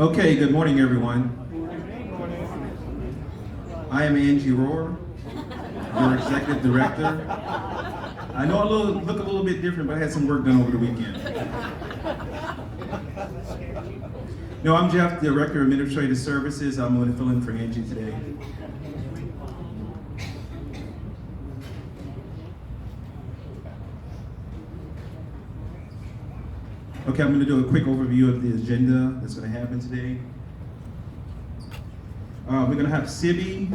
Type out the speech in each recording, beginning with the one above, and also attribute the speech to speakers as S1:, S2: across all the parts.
S1: Okay, good morning, everyone. I am Angie Rohr, your executive director. I know I look a little bit different, but I had some work done over the weekend. No, I'm Jeff, Director of Administrative Services. I'm going to fill in for Angie today. Okay, I'm going to do a quick overview of the agenda that's going to happen today. We're going to have Sibby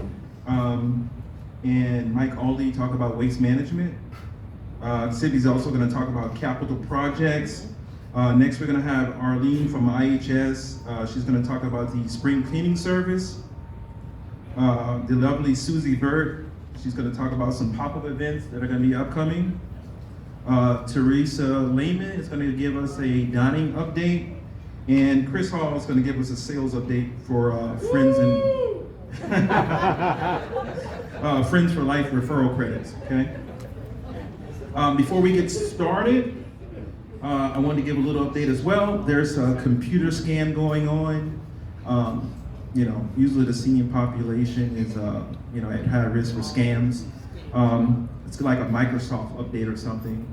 S1: and Mike Aldi talk about waste management. Sibby's also going to talk about capital projects. Next, we're going to have Arlene from IHS. She's going to talk about the spring cleaning service. The lovely Susie Burt, she's going to talk about some pop-up events that are going to be upcoming. Teresa Lehman is going to give us a dining update. And Chris Hall is going to give us a sales update for Friends and Friends for Life referral credits, okay? Before we get started, I wanted to give a little update as well. There's a computer scam going on. Usually the senior population is, at high risk for scams. It's like a Microsoft update or something.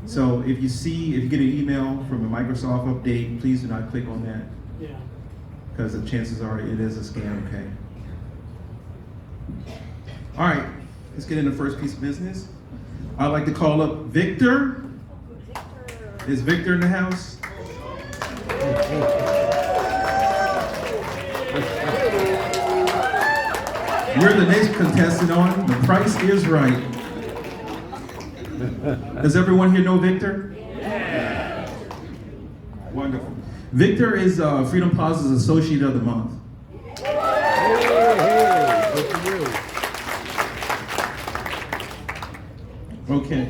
S1: So if you get an email from a Microsoft update, please do not click on that. Yeah. Because the chances are it is a scam, okay? All right, let's get into the first piece of business. I'd like to call up Victor. Is Victor in the house? We're the next contestant on The Price is Right. Does everyone here know Victor? Yeah. Wonderful. Victor is Freedom Plaza's Associate of the Month. Okay.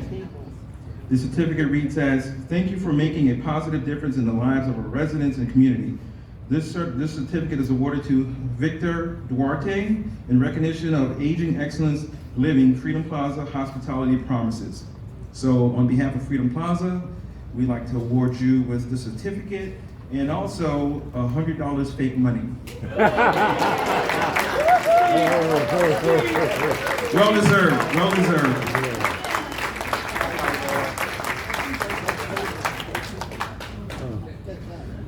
S1: The certificate reads as, thank you for making a positive difference in the lives of our residents and community. This certificate is awarded to Victor Duarte in recognition of Aging Excellence Living Freedom Plaza Hospitality Promises. So on behalf of Freedom Plaza, we'd like to award you with the certificate and also $100 fake money. Well deserved, well deserved.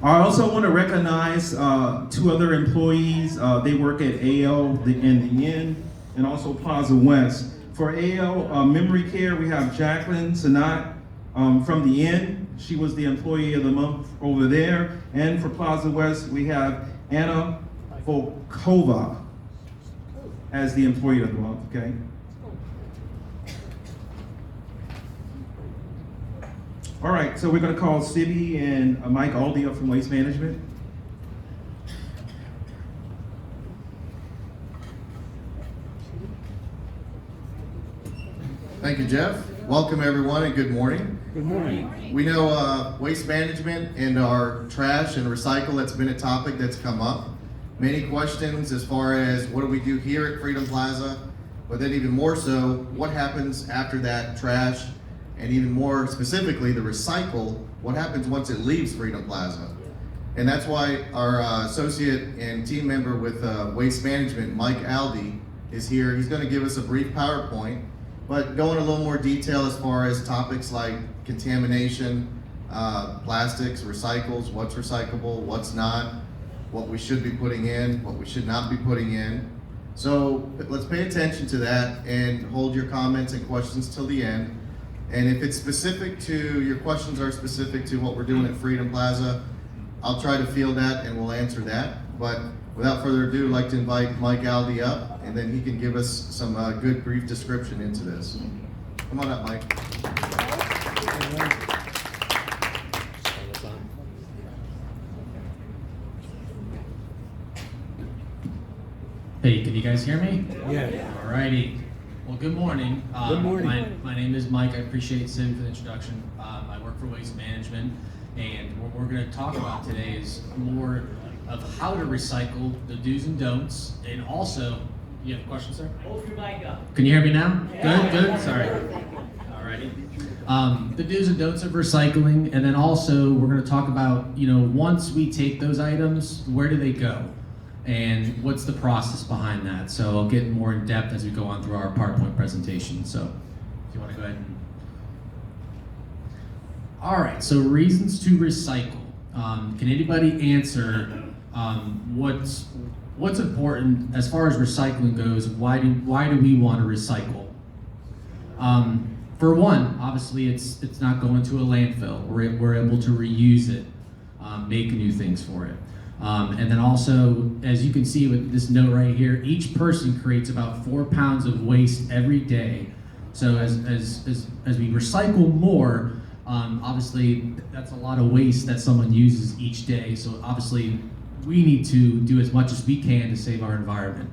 S1: I also want to recognize two other employees. They work at AL and the Inn, and also Plaza West. For AL Memory Care, we have Jacqueline Sanat from the Inn. She was the Employee of the Month over there. And for Plaza West, we have Anna Volkova as the Employee of the Month, okay? All right, so we're going to call Sibby and Mike Aldi up from Waste Management.
S2: Thank you, Jeff. Welcome, everyone, and good morning.
S3: Good morning.
S2: We know waste management and our trash and recycle, that's been a topic that's come up. Many questions as far as what do we do here at Freedom Plaza, but then even more so, what happens after that trash, and even more specifically, the recycle, what happens once it leaves Freedom Plaza. And that's why our associate and team member with Waste Management, Mike Aldi, is here. He's going to give us a brief PowerPoint, but go in a little more detail as far as topics like contamination, plastics, recycles, what's recyclable, what's not, what we should be putting in, what we should not be putting in. So let's pay attention to that and hold your comments and questions till the end. And if it's specific to, your questions are specific to what we're doing at Freedom Plaza, I'll try to field that and we'll answer that. But without further ado, I'd like to invite Mike Aldi up, and then he can give us some good brief description into this. Come on up, Mike.
S3: Hey, can you guys hear me?
S4: Yeah.
S3: All righty. Well, good morning.
S4: Good morning.
S3: My name is Mike. I appreciate Sim for the introduction. I work for Waste Management, and what we're going to talk about today is more of how to recycle, the do's and don'ts, and also, you have a question, sir?
S5: Hold your mic up.
S3: Can you hear me now?
S5: Yeah.
S3: Good. Sorry. All right. Ready? The do's and don'ts of recycling, and then also we're going to talk about, once we take those items, where do they go? And what's the process behind that? So I'll get more in depth as we go on through our PowerPoint presentation. So if you want to go ahead and... All right, so reasons to recycle. Can anybody answer what's important as far as recycling goes? Why do we want to recycle? For one, obviously it's not going to a landfill. We're able to reuse it, make new things for it. And then also, as you can see with this note right here, each person creates about 4 pounds of waste every day. So as we recycle more, obviously that's a lot of waste that someone uses each day. So obviously we need to do as much as we can to save our environment.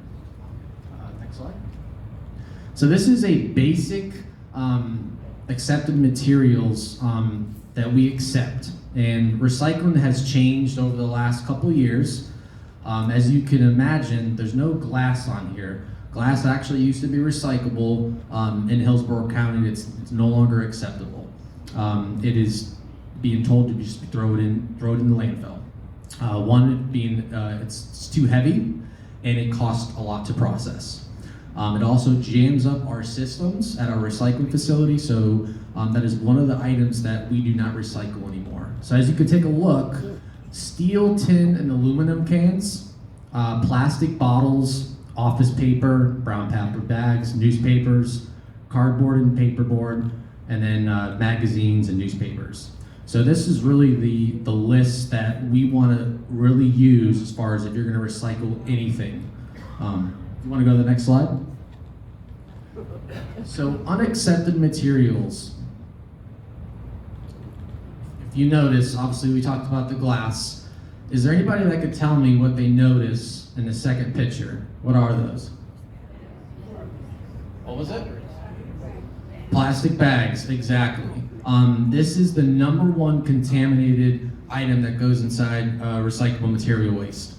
S3: Next slide. So this is a basic accepted materials that we accept. And recycling has changed over the last couple of years. As you can imagine, there's no glass on here. Glass actually used to be recyclable. In Hillsborough County, it's no longer acceptable. It is being told to just throw it in the landfill. One being it's too heavy and it costs a lot to process. It also jams up our systems at our recycling facility, so that is one of the items that we do not recycle anymore. So as you can take a look, steel, tin, and aluminum cans, plastic bottles, office paper, brown paper bags, newspapers, cardboard and paperboard, and then magazines and newspapers. So this is really the list that we want to really use as far as if you're going to recycle anything. You want to go to the next slide? So unaccepted materials. If you notice, obviously we talked about the glass. Is there anybody that could tell me what they notice in the second picture? What are those? What was it? Plastic bags, exactly. This is the #1 contaminated item that goes inside recyclable material waste.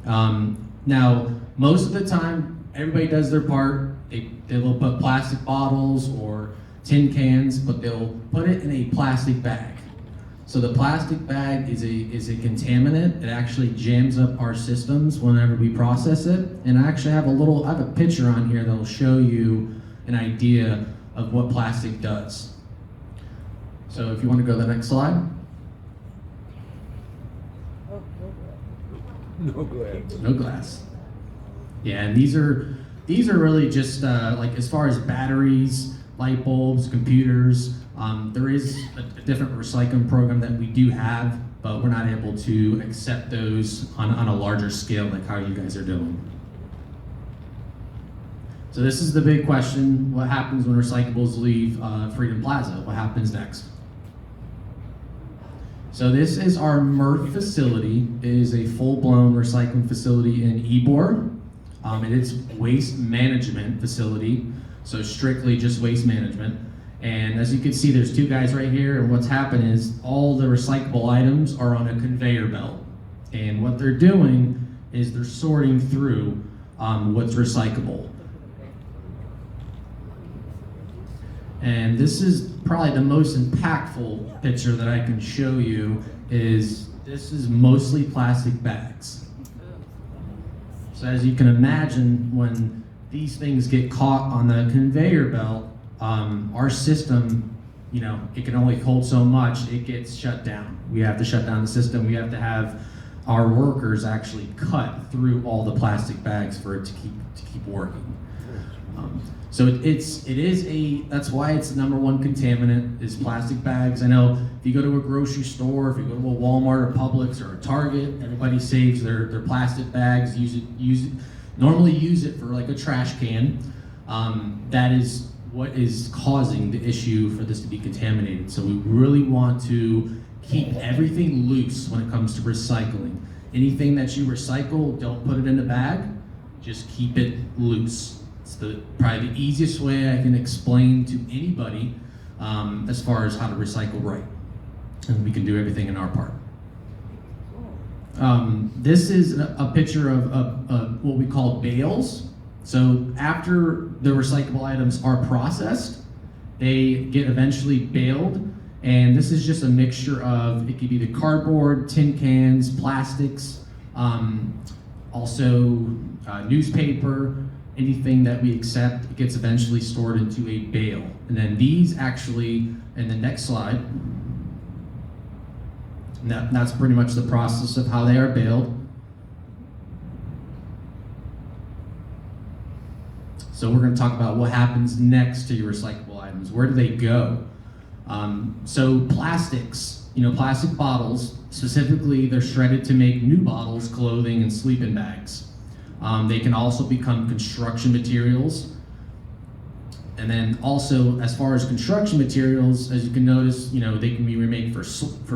S3: Now, most of the time, everybody does their part. They will put plastic bottles or tin cans, but they'll put it in a plastic bag. So the plastic bag is a contaminant. It actually jams up our systems whenever we process it. And I actually have a picture on here that'll show you an idea of what plastic does. So if you want to go to the next slide.
S4: No glass.
S3: No glass. Yeah, and these are really just like as far as batteries, light bulbs, computers. There is a different recycling program that we do have, but we're not able to accept those on a larger scale like how you guys are doing. So this is the big question: what happens when recyclables leave Freedom Plaza? What happens next? So this is our MRF facility. It is a full-blown recycling facility in Ybor. It is waste management facility, so strictly just waste management. And as you can see, there's 2 guys right here, and what's happened is all the recyclable items are on a conveyor belt. And what they're doing is they're sorting through what's recyclable. And this is probably the most impactful picture that I can show you. This is mostly plastic bags. So as you can imagine, when these things get caught on the conveyor belt, our system, it can only hold so much, it gets shut down. We have to shut down the system. We have to have our workers actually cut through all the plastic bags for it to keep working. So that's why it's the #1 contaminant is plastic bags. I know if you go to a grocery store, if you go to a Walmart or Publix or a Target, everybody saves their plastic bags, normally use it for like a trash can. That is what is causing the issue for this to be contaminated. So we really want to keep everything loose when it comes to recycling. Anything that you recycle, don't put it in a bag, just keep it loose. It's probably the easiest way I can explain to anybody as far as how to recycle right. And we can do everything in our part. This is a picture of what we call bales. So after the recyclable items are processed, They get eventually baled, and this is just a mixture of, it could be the cardboard, tin cans, plastics, also newspaper, anything that we accept gets eventually stored into a bale. And then these actually, in the next slide, that's pretty much the process of how they are baled. So we're going to talk about what happens next to your recyclable items. Where do they go? So plastics, plastic bottles, specifically they're shredded to make new bottles, clothing, and sleeping bags. They can also become construction materials. And then also, as far as construction materials, as you can notice, they can be remade for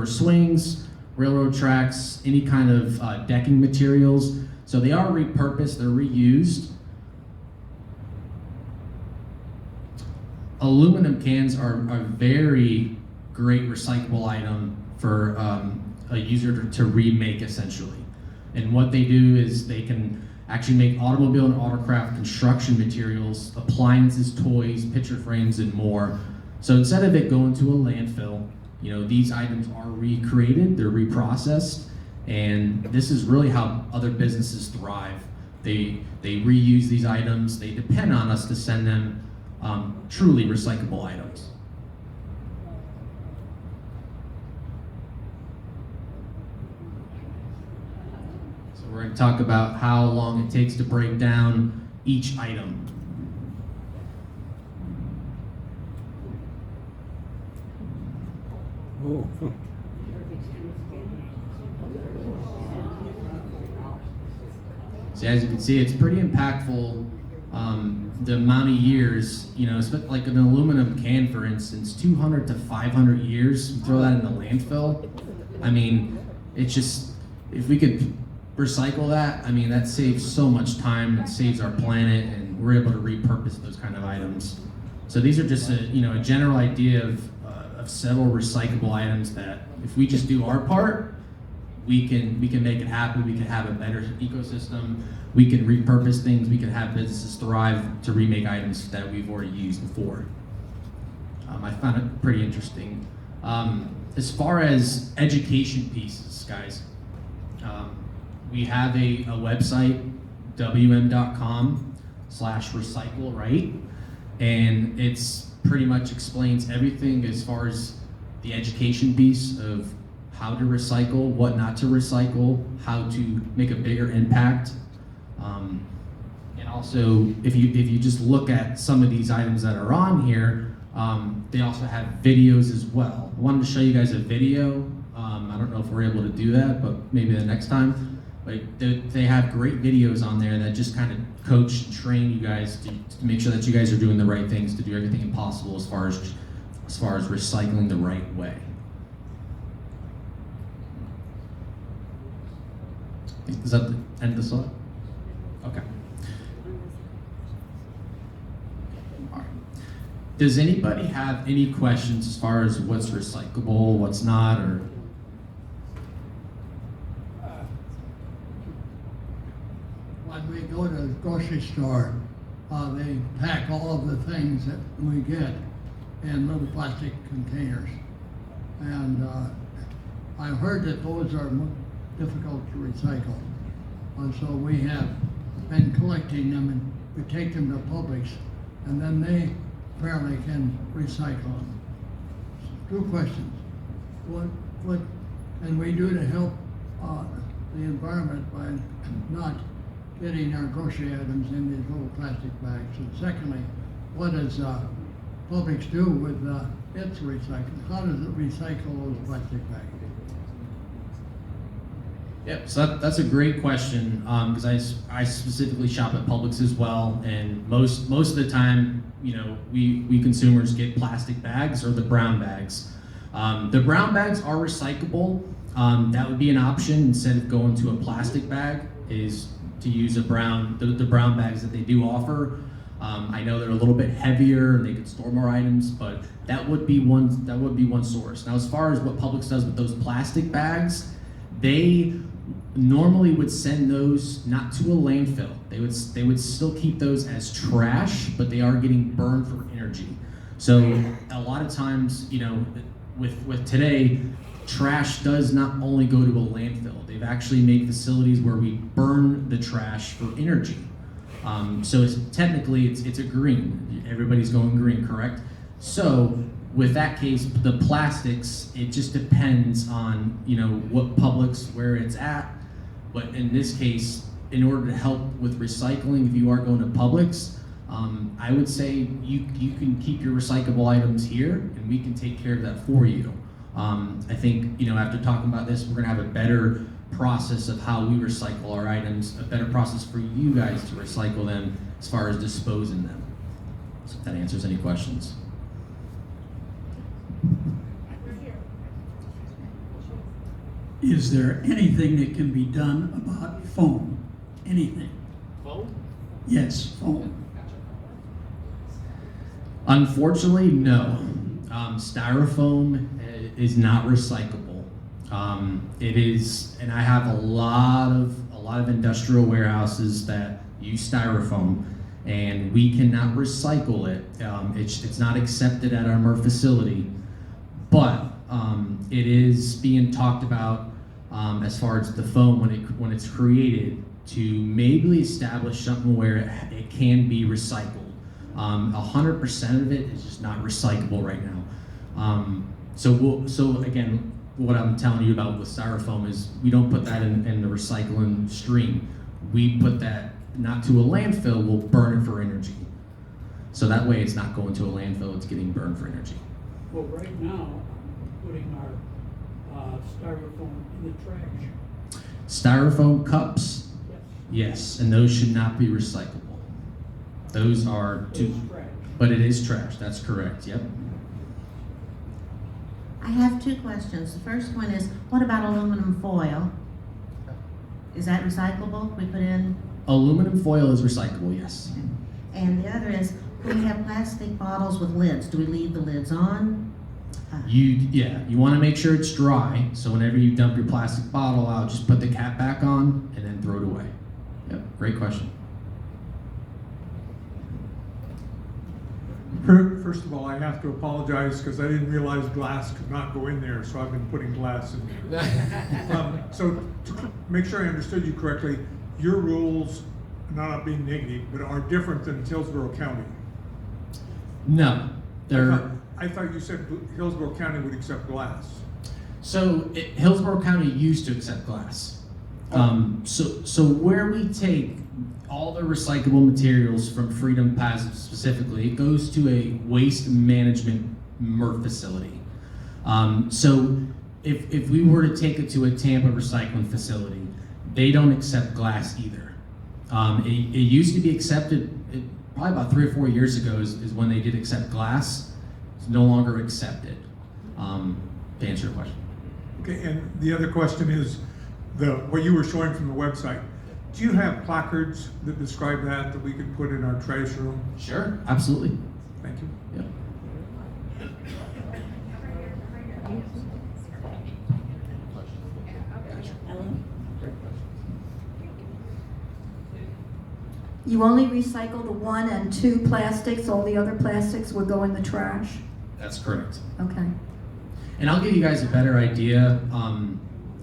S3: swings, railroad tracks, any kind of decking materials. So they are repurposed, they're reused. Aluminum cans are a very great recyclable item for a user to remake, essentially. And what they do is they can actually make automobile and autocraft construction materials, appliances, toys, picture frames, and more. So instead of it going to a landfill, these items are recreated, they're reprocessed, and this is really how other businesses thrive. They reuse these items, they depend on us to send them truly recyclable items. So we're going to talk about how long it takes to break down each item. So as you can see, it's pretty impactful. The amount of years, like an aluminum can, for instance, 200 to 500 years, you throw that in the landfill. I mean, it's just, if we could recycle that, that saves so much time, it saves our planet, and we're able to repurpose those kind of items. So these are just a general idea of several recyclable items that if we just do our part, we can make it happen. We can have a better ecosystem. We can repurpose things. We can have businesses thrive to remake items that we've already used before. I found it pretty interesting. As far as education pieces, guys, we have a website, wm.com/recycle-right, and it's pretty much explains everything as far as the education piece of how to recycle, what not to recycle, how to make a bigger impact. And also, if you just look at some of these items that are on here, they also have videos as well. I wanted to show you guys a video. I don't know if we're able to do that, but maybe the next time. But they have great videos on there that just kind of coach and train you guys to make sure that you guys are doing the right things, to do everything possible as far as recycling the right way. Is that the end of the slide? Okay. All right. Does anybody have any questions as far as what's recyclable, what's not, or?
S4: When we go to the grocery store, they pack all of the things that we get in little plastic containers. And I've heard that those are difficult to recycle. So we have been collecting them, and we take them to Publix, and then they apparently can recycle them. Two questions. What can we do to help the environment by not getting our grocery items in these little plastic bags? And secondly, what does Publix do with its recycling? How does it recycle those plastic bags?
S3: Yep, so that's a great question, because I specifically shop at Publix as well, and most of the time, we consumers get plastic bags or the brown bags. The brown bags are recyclable. That would be an option instead of going to a plastic bag, is to use the brown bags that they do offer. I know they're a little bit heavier and they could store more items, but that would be one source. Now, as far as what Publix does with those plastic bags, they normally would send those not to a landfill. They would still keep those as trash, but they are getting burned for energy. So a lot of times, with today, trash does not only go to a landfill. They've actually made facilities where we burn the trash for energy. So technically, it's a green. Everybody's going green, correct? So with that case, the plastics, it just depends on what Publix, where it's at. But in this case, in order to help with recycling, if you are going to Publix, I would say you can keep your recyclable items here, and we can take care of that for you. I think after talking about this, we're gonna have a better process of how we recycle our items, a better process for you guys to recycle them as far as disposing them. So if that answers any questions.
S5: Is there anything that can be done about foam? Anything?
S3: Foam?
S5: Yes, foam.
S3: Unfortunately, no. Styrofoam is not recyclable. It is, and I have a lot of industrial warehouses that use styrofoam, and we cannot recycle it. It's not accepted at our MRF facility, but it is being talked about as far as the foam when it's created to maybe establish something where it can be recycled. 100% of it is just not recyclable right now. So again, what I'm telling you about with styrofoam is we don't put that in the recycling stream. We put that not to a landfill, we'll burn it for energy. So that way it's not going to a landfill, it's getting burned for energy.
S6: Well, right now, I'm putting our styrofoam in the trash.
S3: Styrofoam cups,
S6: Yes.
S3: yes, and those should not be recyclable. Those are
S6: It's
S3: too,
S6: trash.
S3: but it is trash, that's correct, yep.
S7: I have two questions. The first one is, what about aluminum foil? Is that recyclable? We put in?
S3: Aluminum foil is recyclable, yes.
S7: And the other is, when we have plastic bottles with lids, do we leave the lids on?
S3: You want to make sure it's dry, so whenever you dump your plastic bottle out, just put the cap back on and then throw it away. Yep, great question.
S8: First of all, I have to apologize because I didn't realize glass could not go in there, so I've been putting glass in there. So to make sure I understood you correctly, your rules, not being negative, but are different than Hillsborough County.
S3: No, they're
S8: I thought you said Hillsborough County would accept glass.
S3: Hillsborough County used to accept glass. So where we take all the recyclable materials from Freedom Plaza specifically, it goes to a waste management MRF facility. So if we were to take it to a Tampa recycling facility, they don't accept glass either. It used to be accepted, probably about 3 or 4 years ago is when they did accept glass. It's no longer accepted, to answer your question.
S8: Okay, and the other question is, what you were showing from the website, do you have placards that describe that we could put in our trash room?
S3: Sure, absolutely.
S8: Thank you.
S3: Yep.
S9: You only recycle the 1 and 2 plastics, all the other plastics would go in the trash?
S3: That's correct.
S9: Okay.
S3: And I'll give you guys a better idea.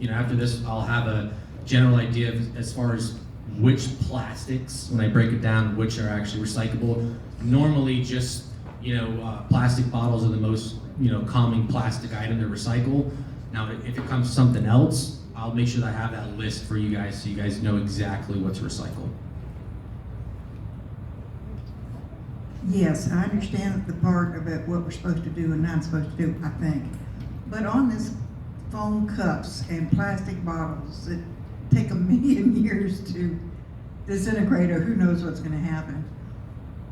S3: After this, I'll have a general idea of, as far as which plastics, when I break it down, which are actually recyclable. Normally, just plastic bottles are the most common plastic item to recycle. Now, if it comes to something else, I'll make sure that I have that list for you guys, so you guys know exactly what's recycled.
S10: Yes, I understand the part about what we're supposed to do and not supposed to do, I think. But on this foam cups and plastic bottles that take 1,000,000 years to disintegrate, or who knows what's gonna happen,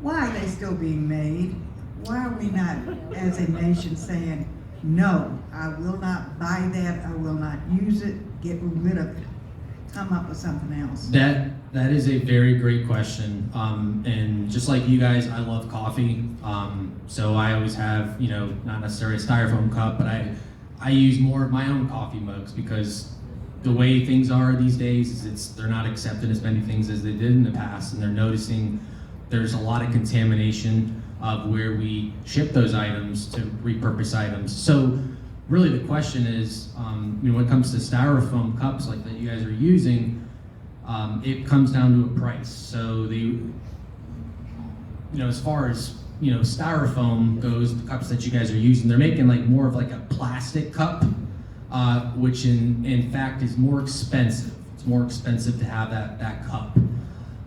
S10: why are they still being made? Why are we not, as a nation, saying, no, I will not buy that, I will not use it, get rid of it, come up with something else?
S3: That is a very great question. And just like you guys, I love coffee. So I always have, not necessarily a styrofoam cup, but I use more of my own coffee mugs, because the way things are these days is they're not accepting as many things as they did in the past, and they're noticing there's a lot of contamination. of where we ship those items to repurpose items. So really the question is, when it comes to styrofoam cups like that you guys are using, it comes down to a price. So as far as styrofoam goes, the cups that you guys are using, they're making like more of like a plastic cup, which in fact is more expensive. It's more expensive to have that cup.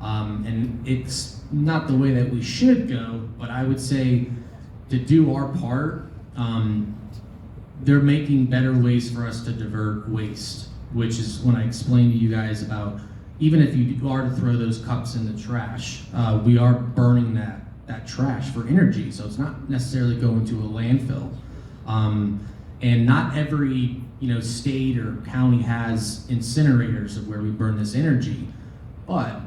S3: And it's not the way that we should go, but I would say to do our part, they're making better ways for us to divert waste, which is when I explained to you guys about, even if you are to throw those cups in the trash, we are burning that trash for energy, so it's not necessarily going to a landfill. And not every state or county has incinerators of where we burn this energy, but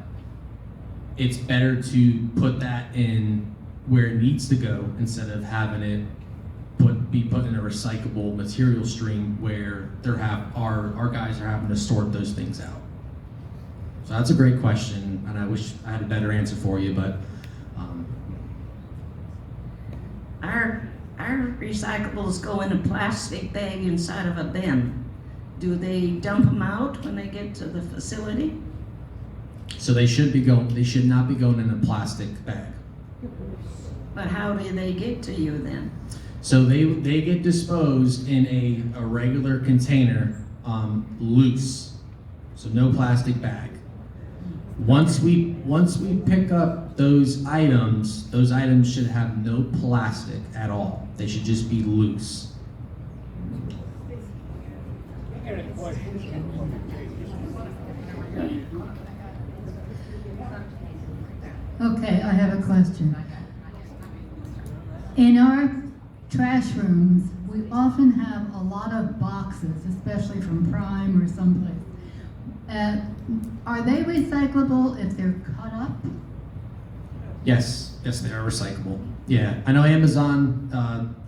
S3: it's better to put that in where it needs to go instead of having it be put in a recyclable material stream where our guys are having to sort those things out. So that's a great question, and I wish I had a better answer for you, but
S11: Our recyclables go in a plastic bag inside of a bin. Do they dump them out when they get to the facility?
S3: so they should not be going in a plastic bag.
S11: But how do they get to you then?
S3: So they get disposed in a regular container, loose, so no plastic bag. Once we pick up those items should have no plastic at all. They should just be loose.
S6: I got a question.
S12: Okay, I have a question. In our trash rooms, we often have a lot of boxes, especially from Prime or someplace. Are they recyclable if they're cut up?
S3: Yes, they are recyclable. Yeah, I know Amazon,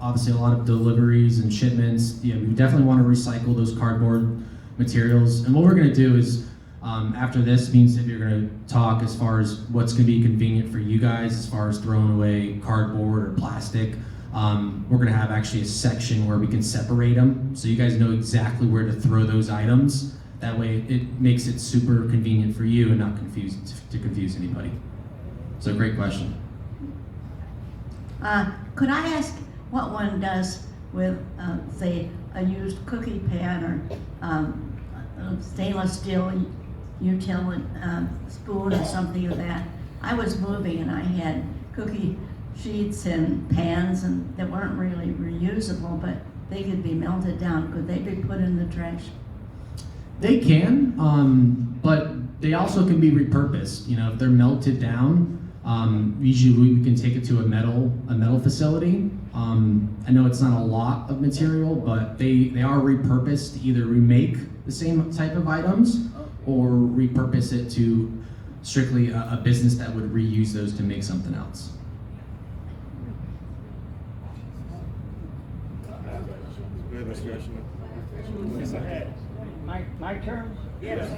S3: obviously a lot of deliveries and shipments. Yeah, we definitely want to recycle those cardboard materials. And what we're going to do is, after this means that you're going to talk as far as what's going to be convenient for you guys as far as throwing away cardboard or plastic. We're going to have actually a section where we can separate them so you guys know exactly where to throw those items. That way it makes it super convenient for you and not to confuse anybody. So great question.
S11: Could I ask what one does with, say, a used cookie pan or stainless steel utility spoon or something of that? I was moving and I had cookie sheets and pans and that weren't really reusable, but they could be melted down. Could they be put in the trash?
S3: They can, but they also can be repurposed. If they're melted down, usually we can take it to a metal facility. I know it's not a lot of material, but they are repurposed to either remake the same type of items or repurpose it to strictly a business that would reuse those to make something else.
S6: My turn? Yes.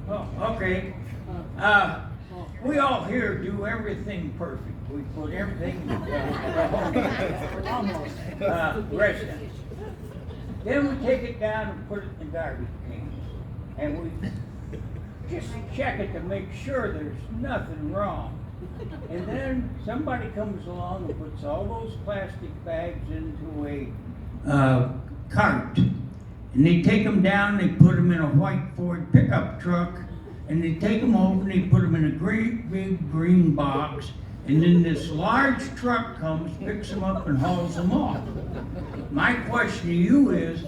S6: Oh, okay. We all here do everything perfect. We put everything in the residence. Then we take it down and put it in the garbage can. And we just check it to make sure there's nothing wrong. And then somebody comes along and puts all those plastic bags into a cart. And they take them down, they put them in a white Ford pickup truck, and they take them over and they put them in a great big green box, and then this large truck comes, picks them up and hauls them off. My question to you is,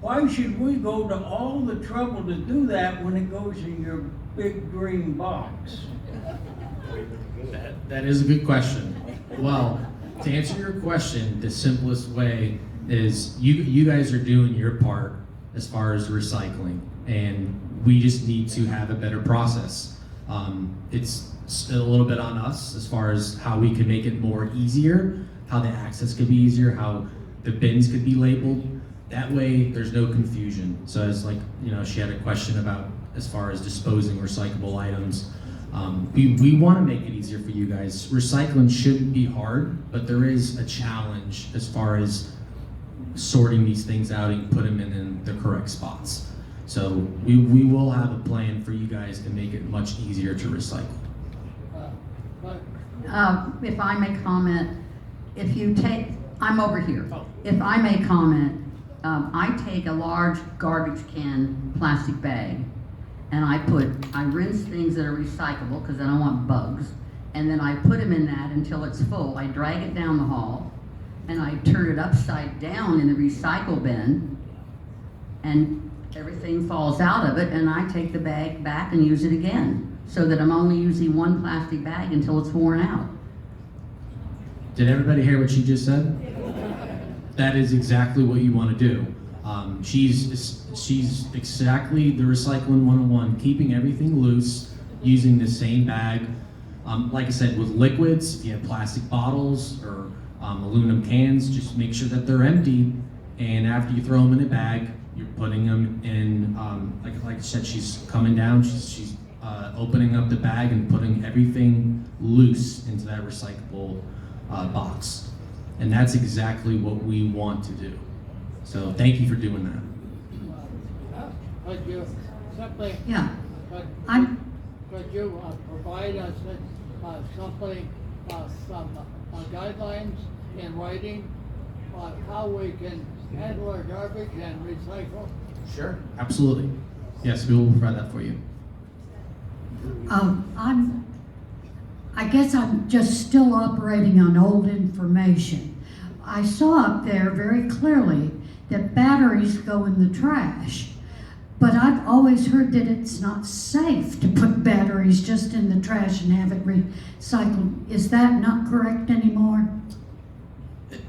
S6: why should we go to all the trouble to do that when it goes in your big green box?
S3: That is a good question. Well, to answer your question, the simplest way is you guys are doing your part as far as recycling, and we just need to have a better process. It's still a little bit on us as far as how we can make it more easier, how the access could be easier, how the bins could be labeled. That way there's no confusion. So as she had a question about as far as disposing recyclable items. We want to make it easier for you guys. Recycling shouldn't be hard, but there is a challenge as far as sorting these things out and put them in the correct spots. So we will have a plan for you guys to make it much easier to recycle.
S13: If I may comment, if you take, I'm over here. If I may comment, I take a large garbage can plastic bag and I rinse things that are recyclable because I don't want bugs. And then I put them in that until it's full. I drag it down the hall and I turn it upside down in the recycle bin and everything falls out of it and I take the bag back and use it again so that I'm only using one plastic bag until it's worn out.
S3: Did everybody hear what she just said? That is exactly what you want to do. She's exactly the recycling 101, keeping everything loose, using the same bag. Like I said, with liquids, if you have plastic bottles or aluminum cans, just make sure that they're empty. And after you throw them in a bag, you're putting them in, like I said, she's coming down, she's opening up the bag and putting everything loose into that recyclable box. And that's exactly what we want to do. So thank you for doing that.
S4: Could you simply,
S13: Yeah.
S4: could you provide us with something, some guidelines in writing on how we can handle our garbage and recycle?
S3: Sure. Absolutely. Yes, we will provide that for you.
S12: I guess I'm just still operating on old information. I saw up there very clearly that batteries go in the trash, but I've always heard that it's not safe to put batteries just in the trash and have it recycled. Is that not correct anymore?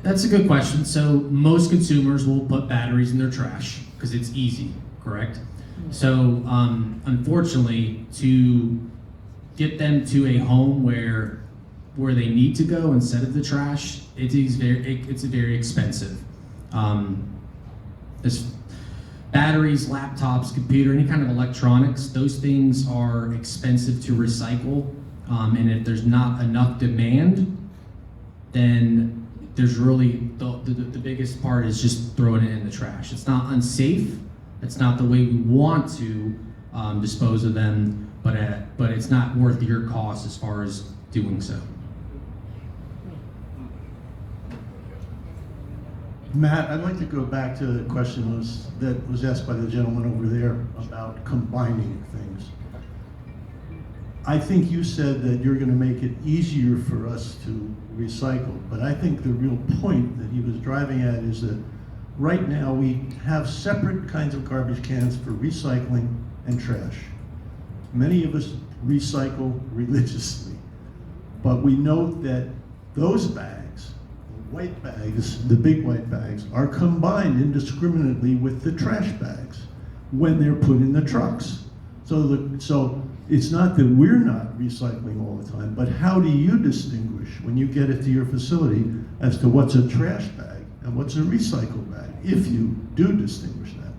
S3: That's a good question. So most consumers will put batteries in their trash because it's easy, correct? So unfortunately, to get them to a home where they need to go instead of the trash, it's very expensive. Batteries, laptops, computer, any kind of electronics, those things are expensive to recycle. And if there's not enough demand, then there's really, the biggest part is just throwing it in the trash. It's not unsafe. It's not the way we want to dispose of them, but it's not worth your cost as far as doing so.
S14: Matt, I'd like to go back to the question that was asked by the gentleman over there about combining things. I think you said that you're going to make it easier for us to recycle, but I think the real point that he was driving at is that right now we have separate kinds of garbage cans for recycling and trash. Many of us recycle religiously, but we note that those bags, white bags, the big white bags, are combined indiscriminately with the trash bags when they're put in the trucks. So it's not that we're not recycling all the time, but how do you distinguish when you get it to your facility as to what's a trash bag and what's a recycle bag, if you do distinguish that?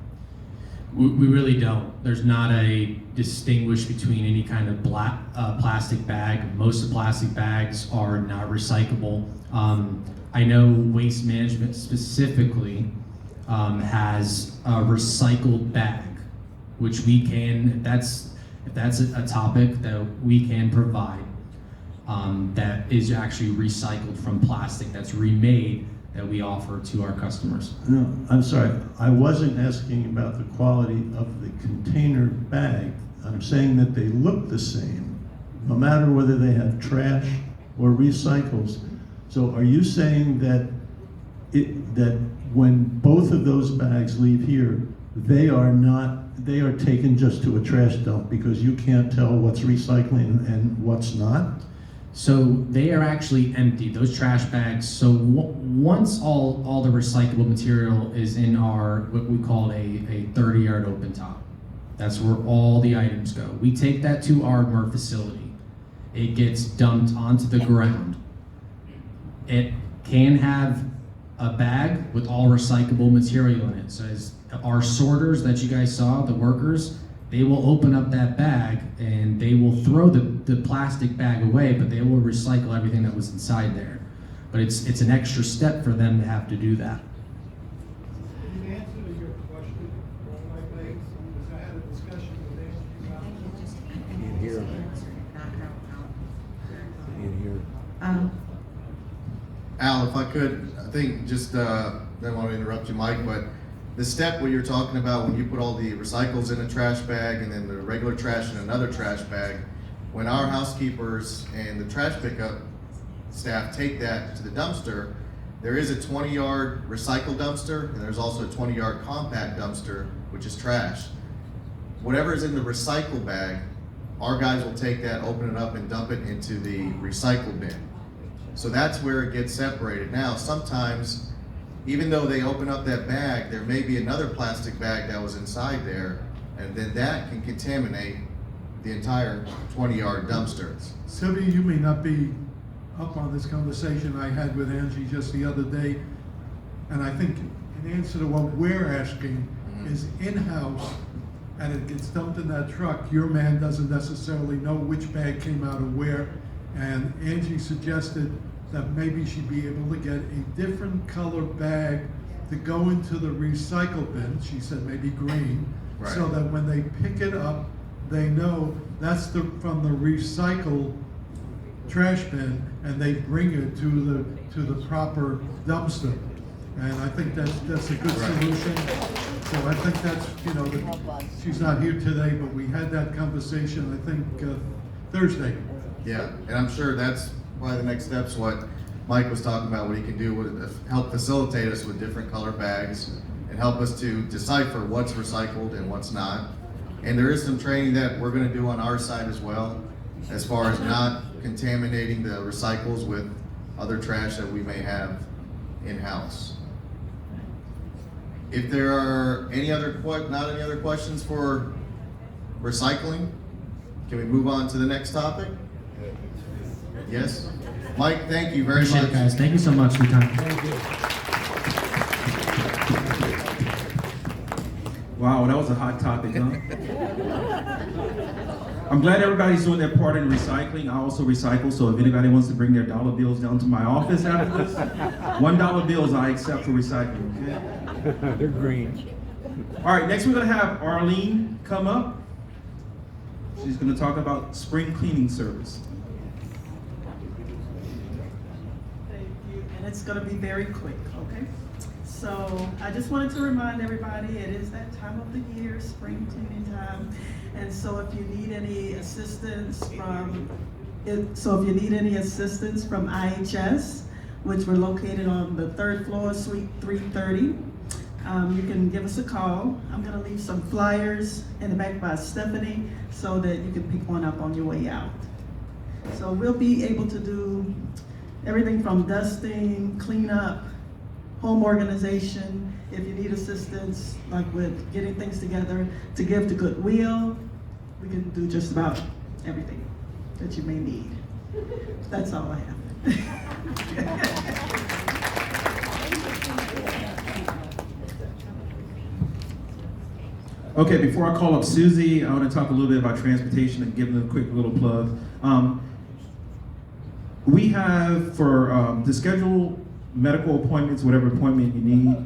S3: We really don't. There's not a distinguish between any kind of plastic bag. Most of the plastic bags are not recyclable. I know Waste Management specifically has a recycled bag, which we can, if that's a topic that we can provide, that is actually recycled from plastic that's remade, that we offer to our customers.
S14: No, I'm sorry. I wasn't asking about the quality of the container bag. I'm saying that they look the same, no matter whether they have trash or recycles. So are you saying that that when both of those bags leave here, they are taken just to a trash dump because you can't tell what's recycling and what's not?
S3: So they are actually empty, those trash bags. So once all the recyclable material is in our, what we call a 30-yard open top, that's where all the items go. We take that to our MRF facility. It gets dumped onto the ground. It can have a bag with all recyclable material in it. So as our sorters that you guys saw, the workers, they will open up that bag and they will throw the plastic bag away, but they will recycle everything that was inside there. But it's an extra step for them to have to do that.
S8: In answer to your question, I had a discussion with
S2: Al, if I could, I think just, don't want to interrupt you, Mike, but the step where you're talking about when you put all the recycles in a trash bag and then the regular trash in another trash bag, when our housekeepers and the trash pickup staff take that to the dumpster, there is a 20-yard recycle dumpster and there's also a 20-yard compact dumpster, which is trash. Whatever is in the recycle bag, our guys will take that, open it up and dump it into the recycle bin. So that's where it gets separated. Now, sometimes, even though they open up that bag, there may be another plastic bag that was inside there, and then that can contaminate the entire 20-yard dumpster.
S8: Sylvia, you may not be up on this conversation I had with Angie just the other day, and I think in answer to what we're asking is in-house, and it gets dumped in that truck, your man doesn't necessarily know which bag came out of where, and Angie suggested that maybe she'd be able to get a different color bag to go into the recycle bin. She said maybe green, so that when they pick it up, they know that's from the recycle trash bin, and they bring it to the proper dumpster. And I think that's a good solution. So I think that's, she's not here today, but we had that conversation, I think, Thursday.
S2: Yeah, and I'm sure that's probably the next steps, what Mike was talking about, what he can do would help facilitate us with different color bags and help us to decipher what's recycled and what's not. And there is some training that we're gonna do on our side as well, as far as not contaminating the recycles with other trash that we may have in-house. If there are not any other questions for recycling, can we move on to the next topic? Yes? Mike, thank you very much.
S3: Appreciate it, guys. Thank you so much for your time.
S1: Wow, that was a hot topic, huh? I'm glad everybody's doing their part in recycling. I also recycle, so if anybody wants to bring their dollar bills down to my office after this, $1 bills I accept for recycling, okay?
S6: They're green.
S1: All right, next we're gonna have Arlene come up. She's gonna talk about spring cleaning service.
S15: Thank you, and it's gonna be very quick, okay? So I just wanted to remind everybody, it is that time of the year, spring cleaning time. And so if you need any assistance from IHS, which we're located on the 3rd floor, suite 330, you can give us a call. I'm gonna leave some flyers in the back by Stephanie so that you can pick one up on your way out. So we'll be able to do everything from dusting, cleanup, home organization. If you need assistance, like with getting things together to give to Goodwill, we can do just about everything that you may need. That's all I have.
S1: Okay, before I call up Susie, I want to talk a little bit about transportation and give them a quick little plug. We have, to schedule medical appointments, whatever appointment you need,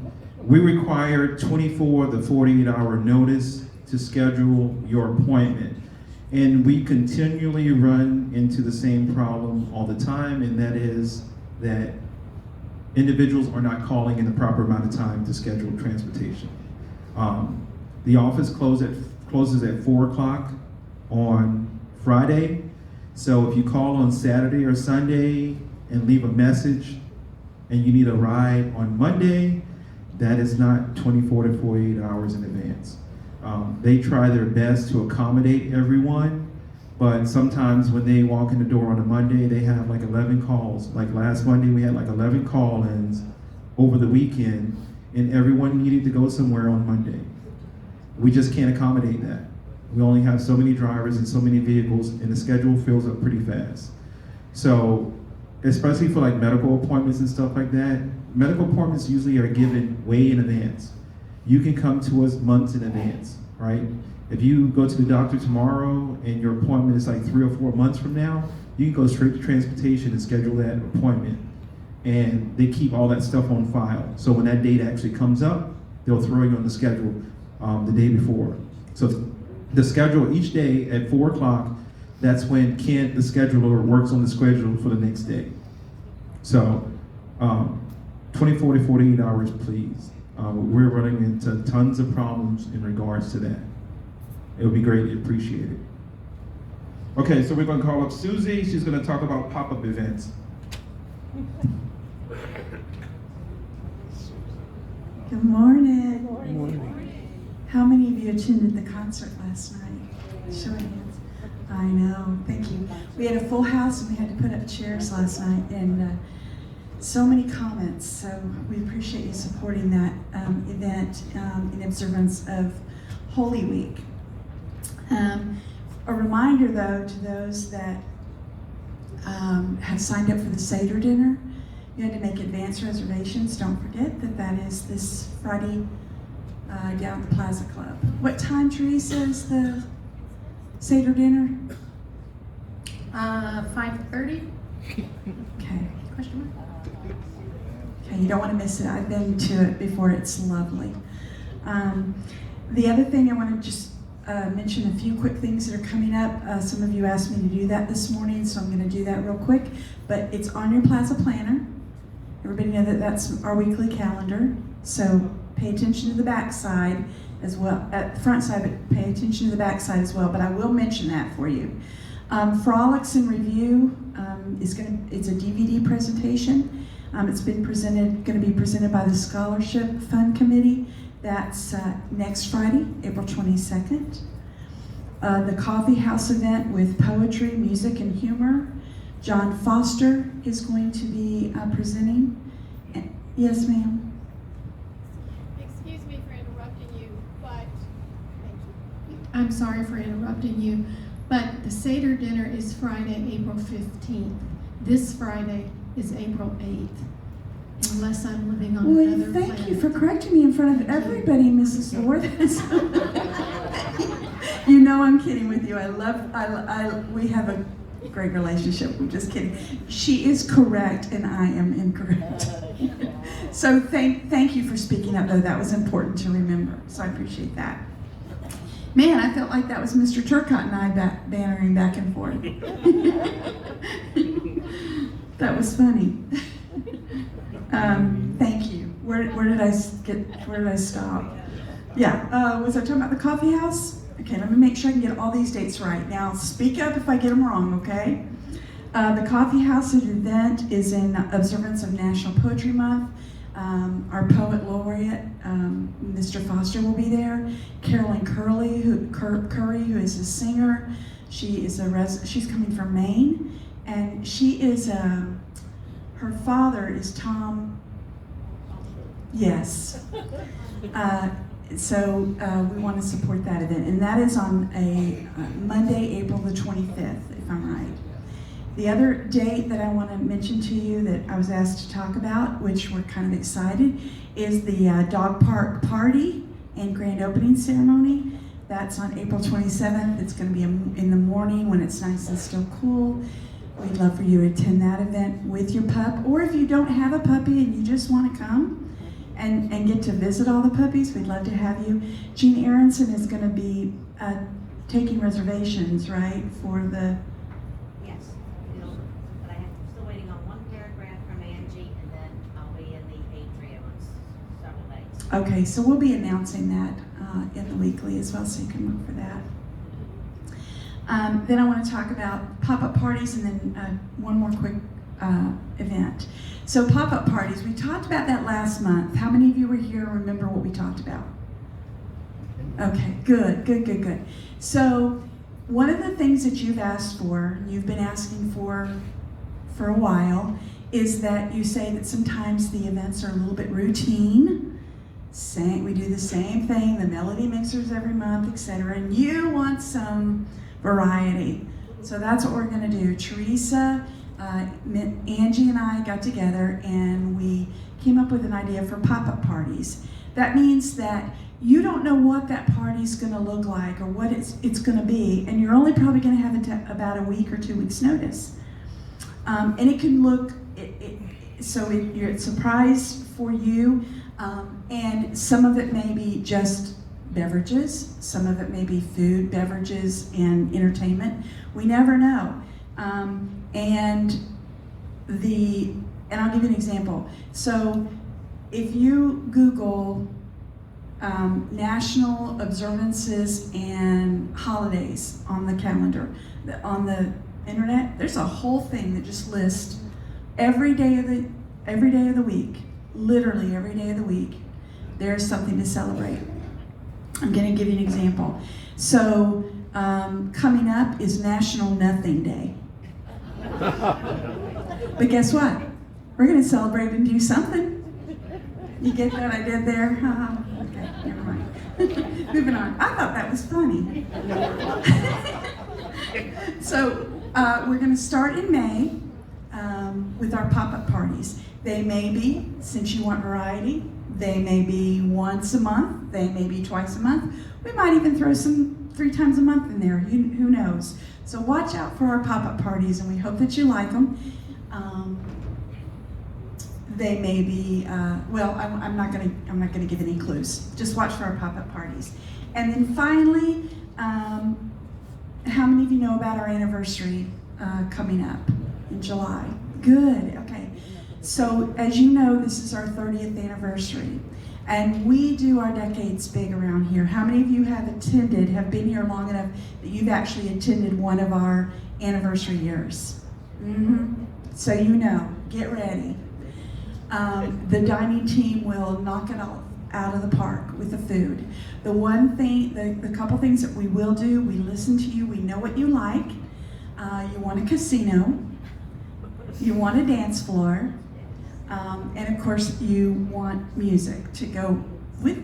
S1: we require 24 to 48-hour notice to schedule your appointment. And we continually run into the same problem all the time, and that is that individuals are not calling in the proper amount of time to schedule transportation. The office closes at 4 o'clock on Friday. So if you call on Saturday or Sunday and leave a message and you need a ride on Monday, that is not 24 to 48 hours in advance. They try their best to accommodate everyone, but sometimes when they walk in the door on a Monday, they have like 11 calls. Like last Monday, we had like 11 call-ins over the weekend, and everyone needed to go somewhere on Monday. We just can't accommodate that. We only have so many drivers and so many vehicles, and the schedule fills up pretty fast. So, especially for like medical appointments and stuff like that, medical appointments usually are given way in advance. You can come to us months in advance, right? If you go to the doctor tomorrow and your appointment is like 3 or 4 months from now, you can go straight to transportation and schedule that appointment. And they keep all that stuff on file. So when that date actually comes up, they'll throw you on the schedule the day before. So the schedule each day at 4 o'clock, that's when Kent, the scheduler, works on the schedule for the next day. So 24 to 48 hours, please. We're running into tons of problems in regards to that. It would be greatly appreciated. Okay, so we're going to call up Susie. She's going to talk about pop-up events.
S16: Good morning. Good morning. How many of you attended the concert last night? Show of hands. I know, thank you. We had a full house and we had to put up chairs last night, and so many comments. So we appreciate you supporting that event in observance of Holy Week. A reminder, though, to those that have signed up for the Seder dinner, you had to make advance reservations. Don't forget that that is this Friday down at the Plaza Club. What time, Teresa, is the Seder dinner?
S7: 5:30?
S16: Okay. Question mark? Okay, you don't want to miss it. I've been to it before. It's lovely. The other thing I want to just mention a few quick things that are coming up. Some of you asked me to do that this morning, so I'm going to do that real quick. But it's on your Plaza Planner. Everybody know that that's our weekly calendar. So pay attention to the back side as well, at the front side, but pay attention to the back side as well. But I will mention that for you. Frolics in Review it's a DVD presentation. It's been going to be presented by the Scholarship Fund Committee. That's next Friday, April 22nd. The Coffee House event with poetry, music, and humor. John Foster is going to be presenting. Yes, ma'am.
S17: Excuse me for interrupting you, but thank you. I'm sorry for interrupting you, but the Seder dinner is Friday, April 15th. This Friday is April 8th. Unless I'm living on another planet.
S16: Thank you for correcting me in front of everybody, Mrs. Lord. You know I'm kidding with you. We have a great relationship. I'm just kidding. She is correct and I am incorrect. So thank you for speaking up, though. That was important to remember. So I appreciate that. Man, I felt like that was Mr. Turcotte and I bantering back and forth. That was funny. Thank you. Where did I stop? Yeah, was I talking about the coffee house? Okay, let me make sure I can get all these dates right. Now, speak up if I get them wrong, okay? The coffee house event is in observance of National Poetry Month. Our poet laureate, Mr. Foster, will be there. Carolyn Curry, who is a singer. She's coming from Maine, and she is her father is Tom. Yes. So we want to support that event, and that is on a Monday, April the 25th, if I'm right. The other date that I want to mention to you that I was asked to talk about, which we're kind of excited, is the dog park party and grand opening ceremony. That's on April 27th. It's going to be in the morning when it's nice and still cool. We'd love for you to attend that event with your pup, or if you don't have a puppy and you just want to come and get to visit all the puppies, we'd love to have you. Jean Aronson is going to be taking reservations, right, for the...
S7: Yes, but I'm still waiting on one paragraph from Angie, and then I'll be in the atrium on several days.
S16: Okay, so we'll be announcing that in the weekly as well, so you can look for that. Then I want to talk about pop-up parties, and then one more quick event. So pop-up parties, we talked about that last month. How many of you were here and remember what we talked about? Okay, good. So one of the things that you've asked for, you've been asking for a while, is that you say that sometimes the events are a little bit routine. We do the same thing, the melody mixers every month, etc. And you want some variety. So that's what we're going to do. Teresa, Angie and I got together and we came up with an idea for pop-up parties. That means that you don't know what that party's gonna look like or what it's gonna be, and you're only probably gonna have about a week or 2 weeks notice. And it can look, it's a surprise for you, and some of it may be just beverages, some of it may be food, beverages, and entertainment. We never know. And I'll give you an example. So if you Google national observances and holidays on the calendar, on the internet, there's a whole thing that just lists every day of the week, literally every day of the week, there's something to celebrate. I'm going to give you an example. So coming up is National Nothing Day. But guess what? We're going to celebrate and do something. You get what I did there? Okay, never mind. Moving on. I thought that was funny. So we're going to start in May with our pop-up parties. They may be, since you want variety, they may be once a month, they may be twice a month. We might even throw some 3 times a month in there, who knows. So watch out for our pop-up parties, and we hope that you like them. They may be, I'm not gonna give any clues. Just watch for our pop-up parties. And then finally, how many of you know about our anniversary coming up in July? Good, okay. So as you know, this is our 30th anniversary. And we do our decades big around here. How many of you have been here long enough that you've actually attended one of our anniversary years? Mm-hmm. So you know, get ready. The dining team will knock it all out of the park with the food. The one thing, the couple things that we will do, we listen to you, we know what you like. You want a casino, you want a dance floor, and of course you want music to go with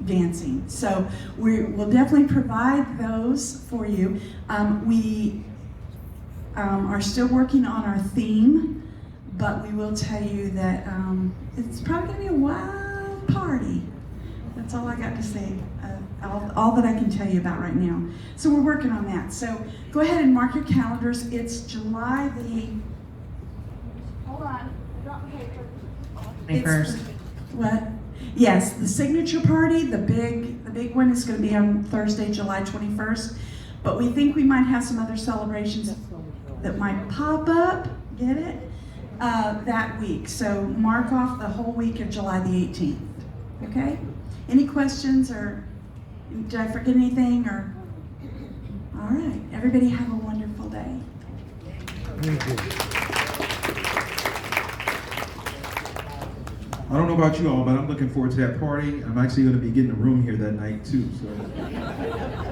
S16: dancing. So we'll definitely provide those for you. We are still working on our theme, but we will tell you that it's probably going to be a wild party. That's all I got to say, all that I can tell you about right now. So we're working on that. So go ahead and mark your calendars. It's July the... Hold on, drop the paper.
S13: 21st.
S16: What? Yes, the signature party, the big one is going to be on Thursday, July 21st. But we think we might have some other celebrations that might pop up. Get it? That week. So mark off the whole week of July the 18th. Okay? Any questions, or did I forget anything? Or all right. Everybody have a wonderful day.
S1: Thank you. I don't know about you all, but I'm looking forward to that party. I'm actually going to be getting a room here that night too, so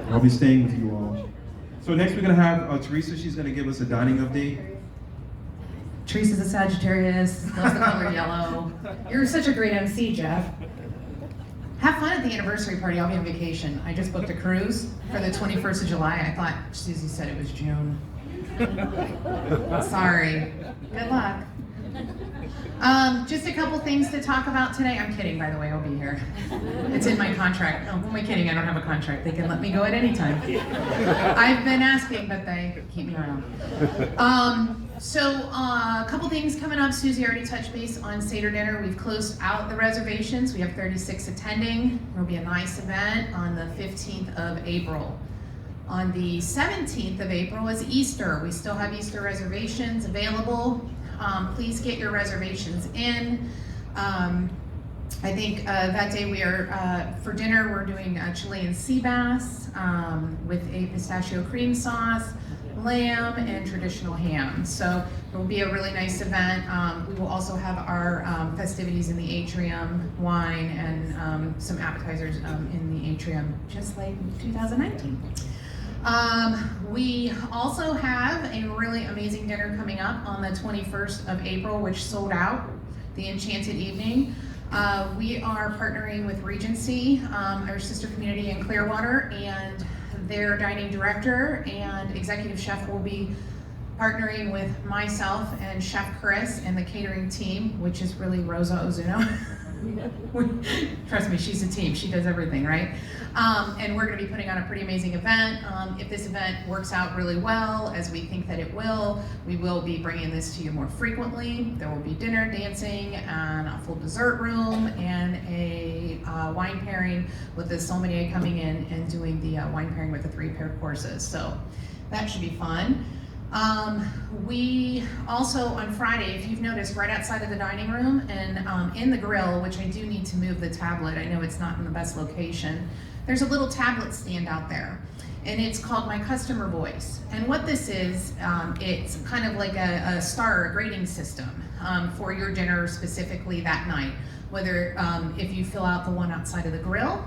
S1: I'll be staying with you all. So next we're going to have Teresa. She's going to give us a dining update.
S18: Teresa's a Sagittarius, loves the color yellow. You're such a great MC, Jeff. Have fun at the anniversary party. I'll be on vacation. I just booked a cruise for the 21st of July. I thought Susie said it was June. Sorry. Good luck. Just a couple things to talk about today. I'm kidding, by the way, I'll be here. It's in my contract. No, who am I kidding? I don't have a contract. They can let me go at any time. I've been asking, but they keep me around. So a couple things coming up. Susie already touched base on Seder dinner. We've closed out the reservations. We have 36 attending. There'll be a nice event on the 15th of April. On the 17th of April is Easter. We still have Easter reservations available. Please get your reservations in. I think that day we are, for dinner, we're doing Chilean sea bass with a pistachio cream sauce, lamb, and traditional ham. So it will be a really nice event. We will also have our festivities in the atrium, wine, and some appetizers in the atrium, just like 2019. We also have a really amazing dinner coming up on the 21st of April, which sold out, the Enchanted Evening. We are partnering with Regency, our sister community in Clearwater, and their dining director and executive chef will be partnering with myself and Chef Chris and the catering team, which is really Rosa Ozuno. Trust me, she's a team. She does everything, right? And we're going to be putting on a pretty amazing event. If this event works out really well, as we think that it will, we will be bringing this to you more frequently. There will be dinner, dancing, and a full dessert room, and a wine pairing with the sommelier coming in and doing the wine pairing with the 3 paired courses. So that should be fun. We also, on Friday, if you've noticed, right outside of the dining room and in the grill, which I do need to move the tablet, I know it's not in the best location, there's a little tablet stand out there. And it's called My Customer Voice. And what this is, it's kind of like a star, a grading system for your dinner specifically that night. Whether if you fill out the one outside of the grill,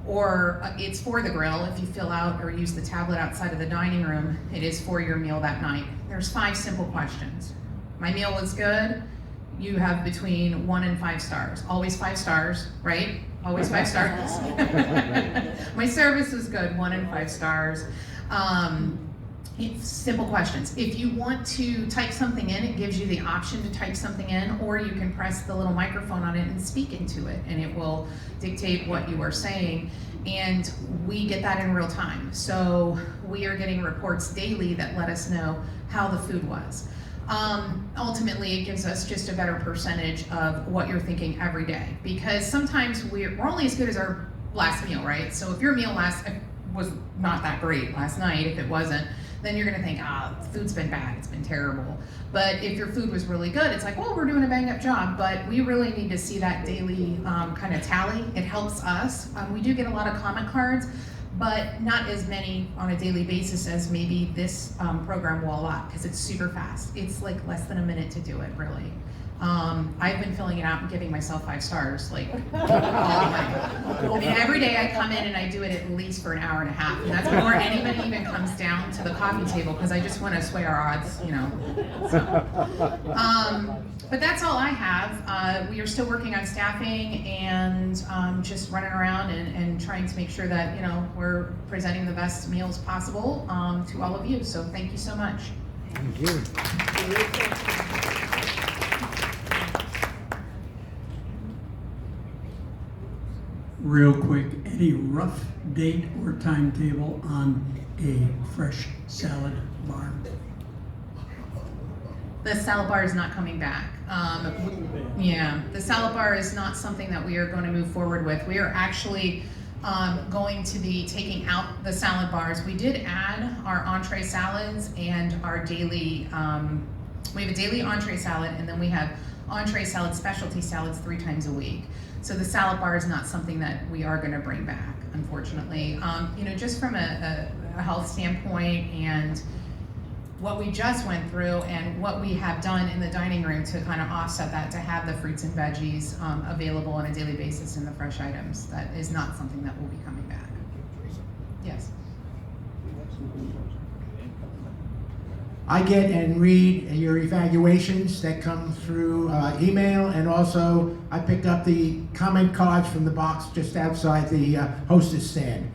S18: or it's for the grill. If you fill out or use the tablet outside of the dining room, it is for your meal that night. There's 5 simple questions. My meal was good. You have between 1 and 5 stars. Always 5 stars, right? Always 5 stars. My service was good, 1 and 5 stars. It's simple questions. If you want to type something in, it gives you the option to type something in, or you can press the little microphone on it and speak into it, and it will dictate what you are saying. And we get that in real time. So we are getting reports daily that let us know how the food was. Ultimately, it gives us just a better percentage of what you're thinking every day, because sometimes we're only as good as our last meal, right? So if your meal was not that great last night, if it wasn't, then you're gonna think, food's been bad, it's been terrible. But if your food was really good, it's like, well, we're doing a bang up job, but we really need to see that daily kind of tally. It helps us. We do get a lot of comment cards, but not as many on a daily basis as maybe this program will allow, because it's super fast. It's like less than a minute to do it, really. I've been filling it out and giving myself 5 stars, like, all the way. I mean, every day I come in and I do it at least for an hour and a half, and that's before anybody even comes down to the coffee table, because I just want to sway our odds, you know. So, but that's all I have. We are still working on staffing and just running around and trying to make sure that, you know, we're presenting the best meals possible to all of you. So thank you so much.
S19: Thank you.
S5: Real quick, any rough date or timetable on a fresh salad bar?
S18: The salad bar is not coming back. Yeah, the salad bar is not something that we are going to move forward with. We are actually going to be taking out the salad bars. We did add our entree salads and our daily, we have a daily entree salad, and then we have entree salad, specialty salads 3 times a week. So the salad bar is not something that we are going to bring back, unfortunately. You know, just from a health standpoint and what we just went through and what we have done in the dining room to kind of offset that, to have the fruits and veggies available on a daily basis in the fresh items, that is not something that will be coming back. Yes.
S19: I get and read your evaluations that come through email, and also I picked up the comment cards from the box just outside the hostess stand.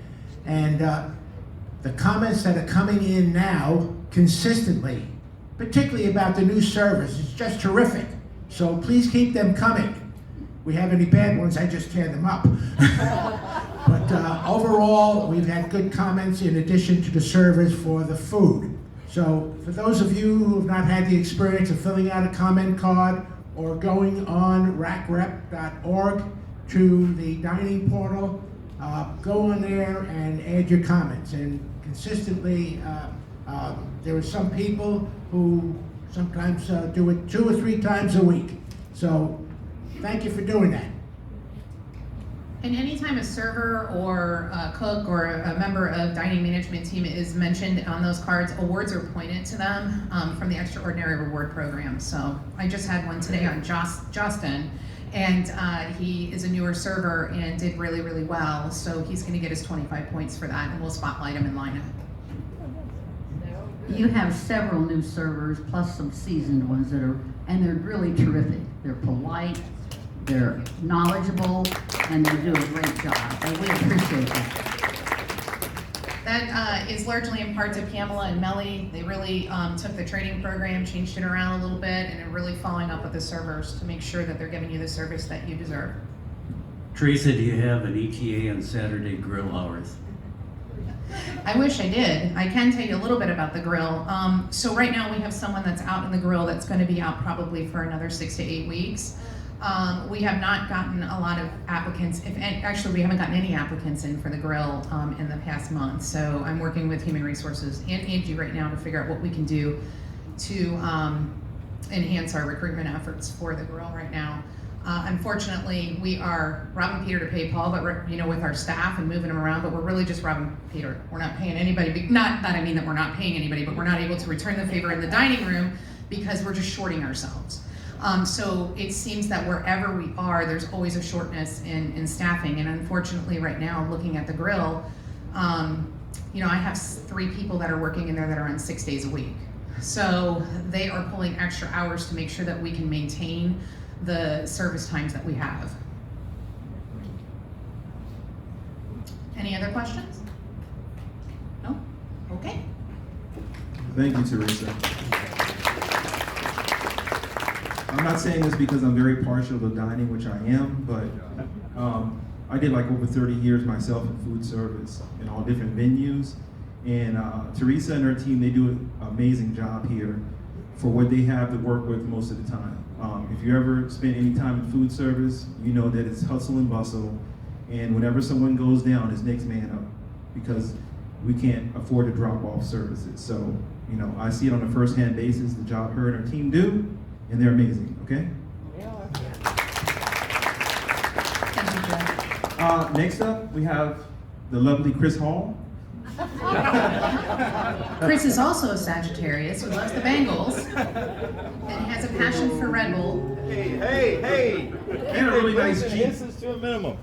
S19: And the comments that are coming in now consistently, particularly about the new service, is just terrific. So please keep them coming. We have any bad ones, I just tear them up. But overall, we've had good comments in addition to the service for the food. So for those of you who have not had the experience of filling out a comment card or going on racrep.org to the dining portal, go on there and add your comments. And consistently, there are some people who sometimes do it 2 or 3 times a week. So thank you for doing that.
S18: And anytime a server or a cook or a member of dining management team is mentioned on those cards, awards are pointed to them from the Extraordinary Reward Program. So I just had one today on Justin, and he is a newer server and did really, really well. So he's going to get his 25 points for that, and we'll spotlight him in lineup.
S13: You have several new servers plus some seasoned ones that are, and they're really terrific. They're polite, they're knowledgeable, and they do a great job. And we appreciate that.
S18: That is largely in part to Pamela and Melly. They really took the training program, changed it around a little bit, and are really following up with the servers to make sure that they're giving you the service that you deserve.
S20: Teresa, do you have an ETA on Saturday grill hours?
S18: I wish I did. I can tell you a little bit about the grill. So right now we have someone that's out in the grill that's going to be out probably for another 6 to 8 weeks. We have not gotten a lot of applicants. Actually, we haven't gotten any applicants in for the grill in the past month. So I'm working with Human Resources and Angie right now to figure out what we can do to enhance our recruitment efforts for the grill right now. Unfortunately, we are robbing Peter to pay Paul, but with our staff and moving them around, but we're really just robbing Peter. We're not paying anybody. Not that I mean that we're not paying anybody, but we're not able to return the favor in the dining room because we're just shorting ourselves. So it seems that wherever we are, there's always a shortness in staffing. And unfortunately, right now, looking at the grill, I have 3 people that are working in there that are on 6 days a week. So they are pulling extra hours to make sure that we can maintain the service times that we have. Any other questions? No? Okay.
S1: Thank you, Teresa. I'm not saying this because I'm very partial to dining, which I am, but I did like over 30 years myself in food service in all different venues. And Teresa and her team, they do an amazing job here for what they have to work with most of the time. If you ever spend any time in food service, you know that it's hustle and bustle. And whenever someone goes down, it's next man up because we can't afford to drop off services. So, I see it on a first-hand basis, the job her and her team do, and they're amazing, okay? Next up, we have the lovely Chris Hall.
S18: Chris is also a Sagittarius who loves the Bengals and has a passion for Red Bull.
S1: Hey! And a really nice Jeep.
S21: This is to a minimum.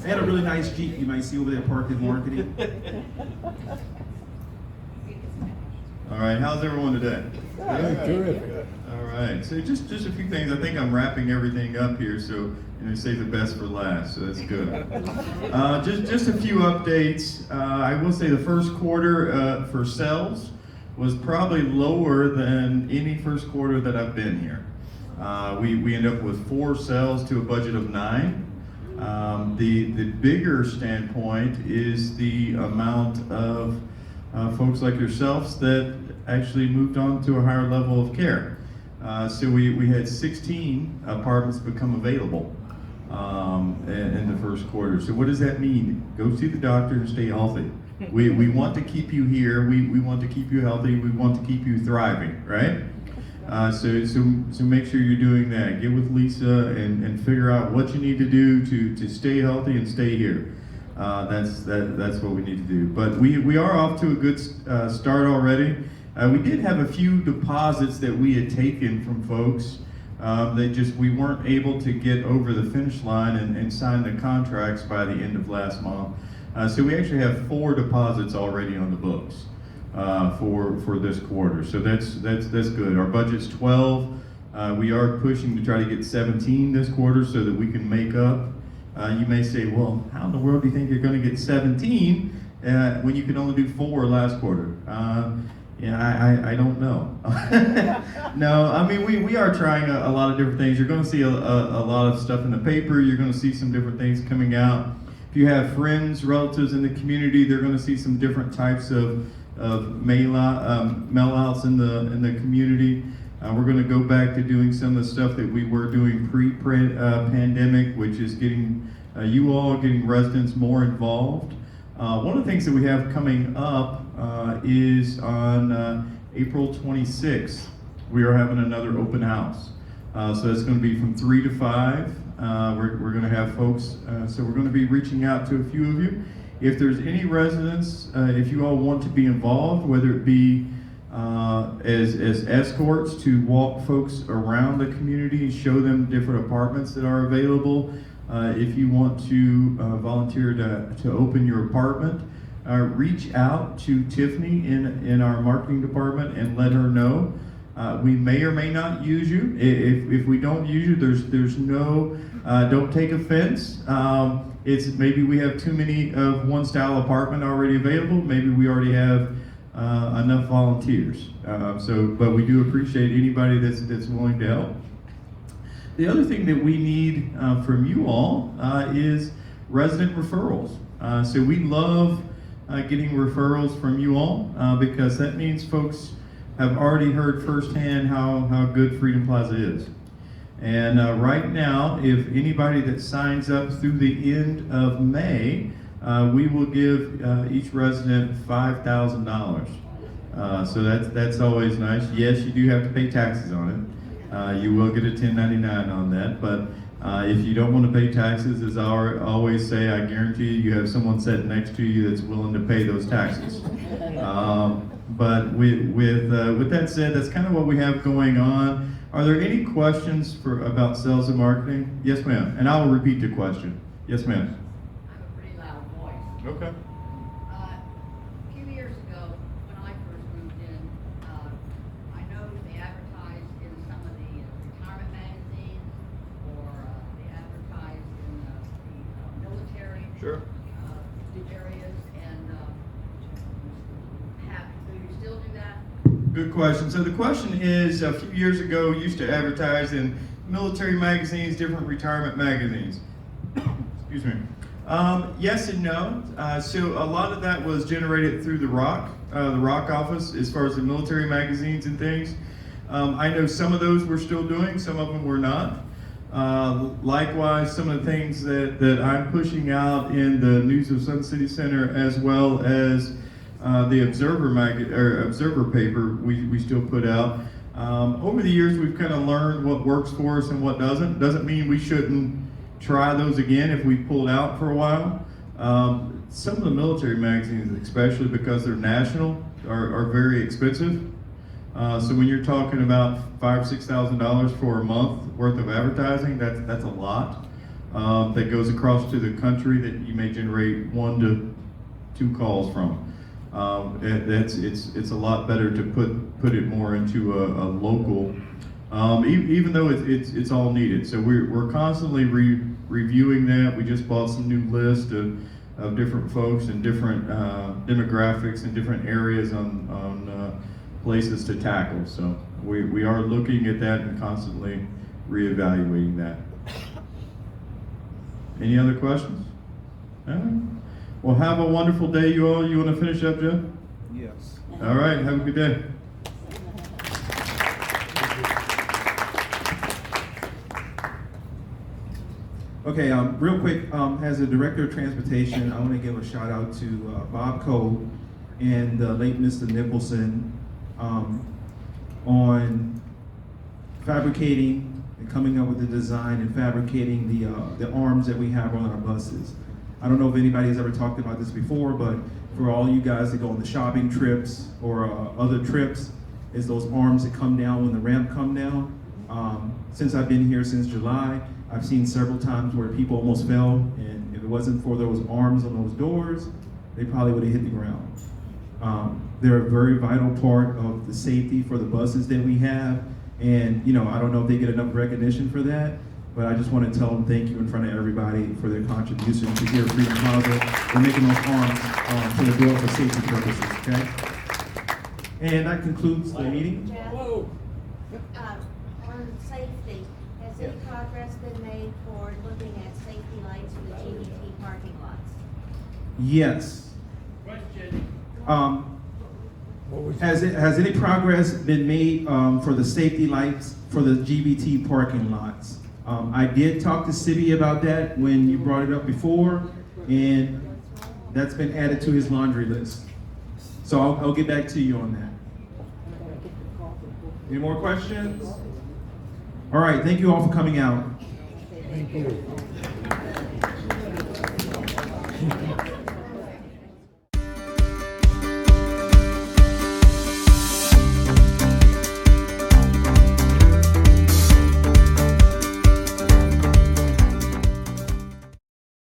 S1: And a really nice Jeep you might see over there parked in marketing.
S21: All right, how's everyone today? Terrific. All right, so just a few things. I think I'm wrapping everything up here, so save the best for last. So that's good. Just a few updates. I will say the first quarter for sales was probably lower than any first quarter that I've been here. We end up with 4 sales to a budget of 9. The bigger standpoint is the amount of folks like yourselves that actually moved on to a higher level of care. So we had 16 apartments become available in the first quarter. So what does that mean? Go see the doctor and stay healthy. We want to keep you here. We want to keep you healthy. We want to keep you thriving, right? So make sure you're doing that. Get with Lisa and figure out what you need to do to stay healthy and stay here. That's what we need to do. But we are off to a good start already. We did have a few deposits that we had taken from folks that we weren't able to get over the finish line and sign the contracts by the end of last month. So we actually have 4 deposits already on the books for this quarter. So that's good. Our budget's 12. We are pushing to try to get 17 this quarter so that we can make up. You may say, well, how in the world do you think you're going to get 17 when you could only do 4 last quarter? I don't know. No, I mean, we are trying a lot of different things. You're going to see a lot of stuff in the paper. You're going to see some different things coming out. If you have friends, relatives in the community, they're going to see some different types of mail outs in the community. We're going to go back to doing some of the stuff that we were doing pre-pandemic, which is getting getting residents more involved. One of the things that we have coming up is on April 26th. We are having another open house. So that's going to be from 3 to 5. We're going to have folks, so we're going to be reaching out to a few of you. If there's any residents, if you all want to be involved, whether it be as escorts to walk folks around the community, show them different apartments that are available. If you want to volunteer to open your apartment, reach out to Tiffany in our marketing department and let her know. We may or may not use you. If we don't use you, there's no, don't take offense. It's maybe we have too many of one style apartment already available. Maybe we already have enough volunteers. But we do appreciate anybody that's willing to help. The other thing that we need from you all is resident referrals. So we love getting referrals from you all because that means folks have already heard firsthand how good Freedom Plaza is. And right now, if anybody that signs up through the end of May, we will give each resident $5,000. So that's always nice. Yes, you do have to pay taxes on it. You will get a 1099 on that, but if you don't want to pay taxes, as I always say, I guarantee you have someone sitting next to you that's willing to pay those taxes. But with that said, that's kind of what we have going on. Are there any questions about sales and marketing? Yes, ma'am. And I will repeat the question. Yes, ma'am.
S9: I have a pretty loud voice.
S21: Okay.
S9: A few years ago, when I first moved in, I noticed they advertised in some of the retirement magazines, or they advertised in the military areas, and do you still do that?
S21: Good question. So the question is, a few years ago, used to advertise in military magazines, different retirement magazines. Excuse me. Yes and no. So a lot of that was generated through the Rock office, as far as the military magazines and things. I know some of those we're still doing, some of them we're not. Likewise, some of the things that I'm pushing out in the News of Sun City Center, as well as the Observer paper, we still put out. Over the years, we've kind of learned what works for us and what doesn't. Doesn't mean we shouldn't try those again if we pulled out for a while. Some of the military magazines, especially because they're national, are very expensive. So when you're talking about $5,000 to $6,000 for a month worth of advertising, that's a lot. That goes across to the country that you may generate 1 to 2 calls from. It's a lot better to put it more into a local, even though it's all needed. So we're constantly reviewing that. We just bought some new list of different folks and different demographics and different areas on places to tackle. So we are looking at that and constantly reevaluating that. Any other questions? All right. Well, have a wonderful day, you all. You want to finish up, Jeff?
S1: Yes.
S21: All right. Have a good day.
S1: Okay, real quick, as the Director of Transportation, I want to give a shout out to Bob Cole and the late Mr. Nicholson on fabricating and coming up with the design and fabricating the arms that we have on our buses. I don't know if anybody has ever talked about this before, but for all you guys that go on the shopping trips or other trips, is those arms that come down when the ramp come down. Since I've been here since July, I've seen several times where people almost fell, and if it wasn't for those arms on those doors, they probably would have hit the ground. They're a very vital part of the safety for the buses that we have, and I don't know if they get enough recognition for that, but I just want to tell them thank you in front of everybody for their contribution to here at Freedom Plaza. We're making those arms to the door for safety purposes, okay? And that concludes the meeting.
S7: Jeff, on safety, has any progress been made for looking at safety lights for the GBT parking lots?
S1: Yes. Has any progress been made for the safety lights for the GBT parking lots? I did talk to Sibby about that when you brought it up before, and that's been added to his laundry list. So I'll get back to you on that. Any more questions? All right, thank you all for coming out.
S4: Thank you.